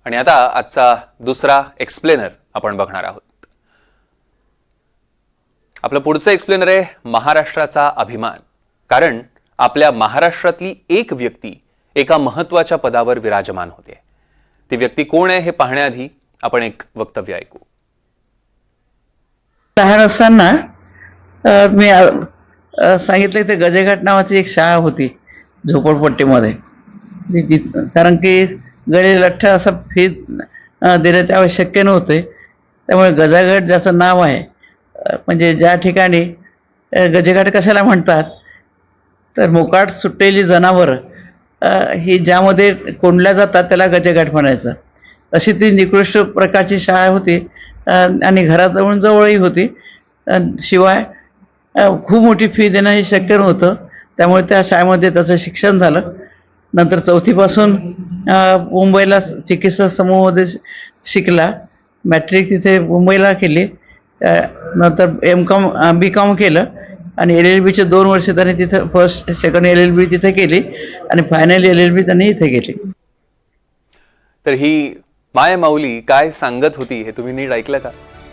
आणि आता आजचा दुसरा एक्सप्लेनर आपण बघणार आहोत. आपलं पुढचं एक्सप्लेनर आहे महाराष्ट्राचा अभिमान. कारण आपल्या महाराष्ट्रातली एक व्यक्ती एका महत्त्वाच्या पदावर विराजमान होते. ती व्यक्ती कोण आहे हे पाहण्याआधी आपण एक वक्तव्य ऐकू. लहान असताना मी सांगितलं ते गजेघाट नावाची एक शाळा होती झोपडपट्टीमध्ये. कारण की गळे लठ्ठ असं फी देणं त्यावेळेस शक्य नव्हते. त्यामुळे गजाघाट ज्याचं नाव आहे, म्हणजे ज्या ठिकाणी गजेघाट कशाला म्हणतात तर मोकाट सुटलेली जनावरं ही ज्यामध्ये कोंडल्या जातात त्याला गजेघाट म्हणायचं. अशी ती निकृष्ट प्रकारची शाळा होती आणि घराजवळ जवळही होती. शिवाय खूप मोठी फी देणं हे शक्य नव्हतं. त्यामुळे त्या शाळेमध्ये त्याचं शिक्षण झालं. नंतर चौथीपासून मुंबईला चिकित्सा समूहामध्ये शिकला. मॅट्रिक तिथे मुंबईला केली. नंतर M.Com B.Com केलं आणि LLBचे 2 वर्ष त्यांनी तिथं फर्स्ट सेकंड LLB तिथे केली आणि फायनल LLB त्यांनी इथे केली. तर ही माय माऊली काय सांगत होती हे तुम्ही नीट ऐकलं का?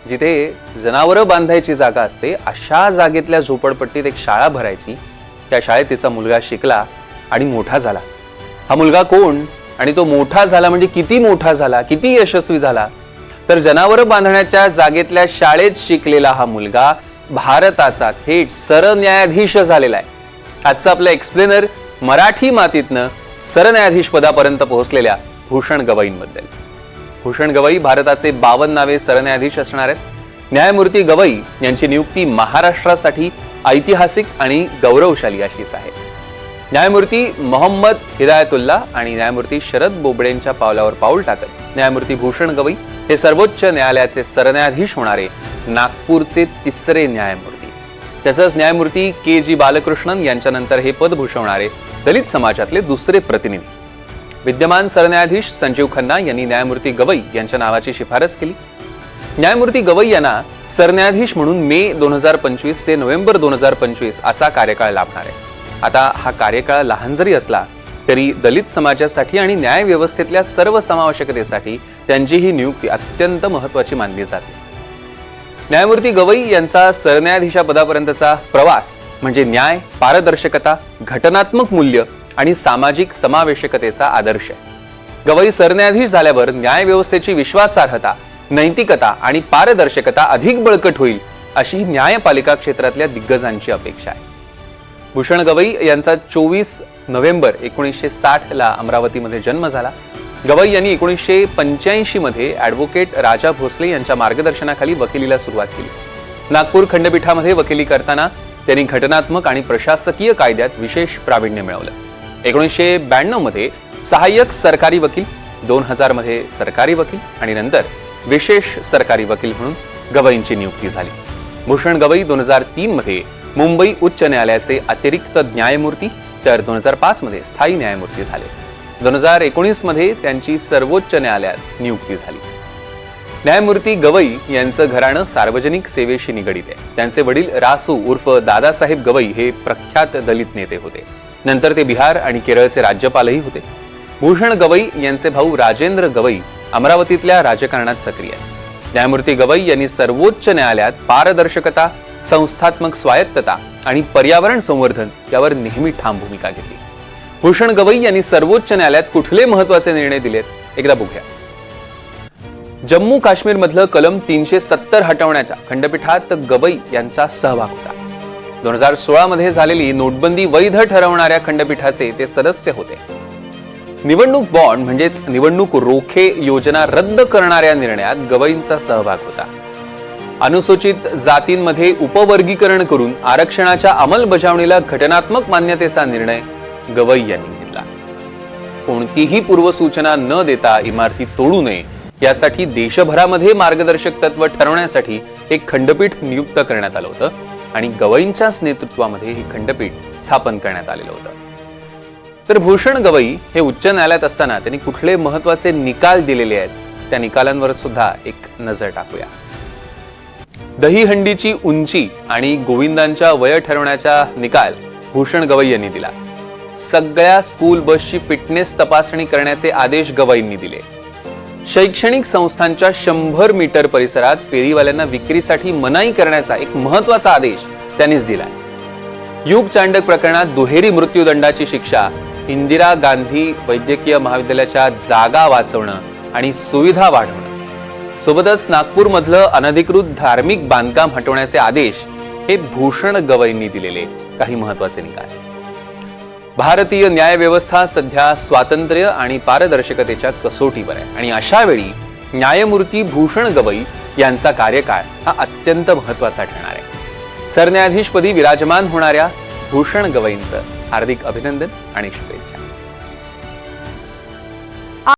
जिथे जनावरं बांधायची जागा असते अशा जागेतल्या झोपडपट्टीत एक शाळा भरायची. त्या शाळेत तिचा मुलगा शिकला आणि मोठा झाला. हा मुलगा कोण आणि तो मोठा झाला म्हणजे किती मोठा झाला, किती यशस्वी झाला? तर जनावरं बांधण्याच्या जागेतल्या शाळेत शिकलेला हा मुलगा भारताचा थेट सरन्यायाधीश झालेला आहे. आजचा आपला एक्सप्लेनर मराठी मातीतनं सरन्यायाधीश पदापर्यंत पोहोचलेल्या भूषण गवईंबद्दल. भूषण गवई भारताचे 52वे सरन्यायाधीश असणार आहेत. न्यायमूर्ती गवई यांची नियुक्ती महाराष्ट्रासाठी ऐतिहासिक आणि गौरवशाली अशीच आहे. न्यायमूर्ती मोहम्मद हिदायतुल्ला आणि न्यायमूर्ती शरद बोबडेंच्या पावलावर पाऊल टाकत न्यायमूर्ती भूषण गवई हे सर्वोच्च न्यायालयाचे सरन्यायाधीश होणारे नागपूरचे 3रे न्यायमूर्ती. तसंच न्यायमूर्ती KG बालकृष्णन यांच्यानंतर हे पद भूषवणारे दलित समाजातले 2रे प्रतिनिधी. विद्यमान सरन्यायाधीश संजीव खन्ना यांनी न्यायमूर्ती गवई यांच्या नावाची शिफारस केली. न्यायमूर्ती गवई यांना सरन्यायाधीश म्हणून मे 2025 ते नोव्हेंबर 2025 असा कार्यकाळ लाभणार आहे. आता हा कार्यकाळ लहान जरी असला तरी दलित समाजासाठी आणि न्याय व्यवस्थेतल्या सर्व समावेशकतेसाठी त्यांची ही नियुक्ती अत्यंत महत्त्वाची मानली जाते. न्यायमूर्ती गवई यांचा सरन्यायाधीशपदापर्यंतचा प्रवास म्हणजे न्याय, पारदर्शकता, घटनात्मक मूल्य आणि सामाजिक समावेशकतेचा आदर्श आहे. गवई सरन्यायाधीश झाल्यावर न्याय व्यवस्थेची विश्वासार्हता, नैतिकता आणि पारदर्शकता अधिक बळकट होईल अशी न्यायपालिका क्षेत्रातल्या दिग्गजांची अपेक्षा आहे. भूषण गवई यांचा 24 नोव्हेंबर 1960 ला अमरावतीमध्ये जन्म झाला. गवई यांनी 1985 मध्ये ॲडव्होकेट राजा भोसले यांच्या मार्गदर्शनाखाली वकिलीला सुरुवात केली. नागपूर खंडपीठामध्ये वकिली करताना त्यांनी घटनात्मक आणि प्रशासकीय कायद्यात विशेष प्रावीण्य मिळवलं. 1992 मध्ये सहाय्यक सरकारी वकील, 2000 मध्ये सरकारी वकील आणि नंतर विशेष सरकारी वकील म्हणून गवईंची नियुक्ती झाली. भूषण गवई 2003 मध्ये मुंबई उच्च न्यायालयाचे अतिरिक्त न्यायमूर्ती तर 2005 मध्ये स्थायी न्यायमूर्ती झाले. 2019 मध्ये त्यांची सर्वोच्च न्यायालयात नियुक्ती झाली. न्यायमूर्ती गवई यांचं घराणं सार्वजनिक सेवेशी निगडित आहे. त्यांचे वडील रासू उर्फ दादासाहेब गवई हे प्रख्यात दलित नेते होते. नंतर ते बिहार आणि केरळचे राज्यपालही होते. भूषण गवई यांचे भाऊ राजेंद्र गवई अमरावतीतल्या राजकारणात सक्रिय आहेत. न्यायमूर्ती गवई यांनी सर्वोच्च न्यायालयात पारदर्शकता, संस्थात्मक स्वायत्तता आणि पर्यावरण संवर्धन यावर नेहमी ठाम भूमिका घेतली. भूषण गवई यांनी सर्वोच्च न्यायालयात कुठले महत्त्वाचे निर्णय दिलेत एकदा बघूया. जम्मू काश्मीर मधलं कलम 370 हटवण्याच्या खंडपीठात गवई यांचा सहभाग होता. 2016 मध्ये झालेली नोटबंदी वैध ठरवणाऱ्या खंडपीठाचे ते सदस्य होते. निवडणूक बॉन्ड म्हणजेच निवडणूक रोखे योजना रद्द करणाऱ्या निर्णयात गवईंचा सहभाग होता. अनुसूचित जातींमध्ये उपवर्गीकरण करून आरक्षणाच्या अंमलबजावणीला घटनात्मक मान्यतेचा निर्णय गवई यांनी घेतला. कोणतीही पूर्वसूचना न देता इमारती तोडू नये यासाठी देशभरामध्ये मार्गदर्शक तत्व ठरवण्यासाठी एक खंडपीठ नियुक्त करण्यात आलं होतं आणि गवईंच्याच नेतृत्वामध्ये हे खंडपीठ स्थापन करण्यात आलेलं होतं. तर भूषण गवई हे उच्च न्यायालयात असताना त्यांनी कुठले महत्त्वाचे निकाल दिलेले आहेत त्या निकालांवर सुद्धा एक नजर टाकूया. दहीहंडीची उंची आणि गोविंदांच्या वय ठरवण्याचा निकाल भूषण गवई यांनी दिला. सगळ्या स्कूल बसची फिटनेस तपासणी करण्याचे आदेश गवईंनी दिले. शैक्षणिक संस्थांच्या 100 मीटर परिसरात फेरीवाल्यांना विक्रीसाठी मनाई करण्याचा एक महत्वाचा आदेश त्यांनीच दिलाय. युग चांडक प्रकरणात दुहेरी मृत्यूदंडाची शिक्षा, इंदिरा गांधी वैद्यकीय महाविद्यालयाच्या जागा वाचवणं आणि सुविधा वाढवणं, सोबतच नागपूरमधलं अनधिकृत धार्मिक बांधकाम हटवण्याचे आदेश हे भूषण गवईंनी दिलेले काही महत्वाचे निकाल. भारतीय न्यायव्यवस्था सध्या स्वातंत्र्य आणि पारदर्शकतेच्या कसोटीवर आहे आणि अशा वेळी न्यायमूर्ती भूषण गवई यांचा कार्यकाळ हा अत्यंत महत्वाचा ठरणार आहे. सरन्यायाधीशपदी विराजमान होणाऱ्या भूषण गवईंचं हार्दिक अभिनंदन आणि शुभेच्छा.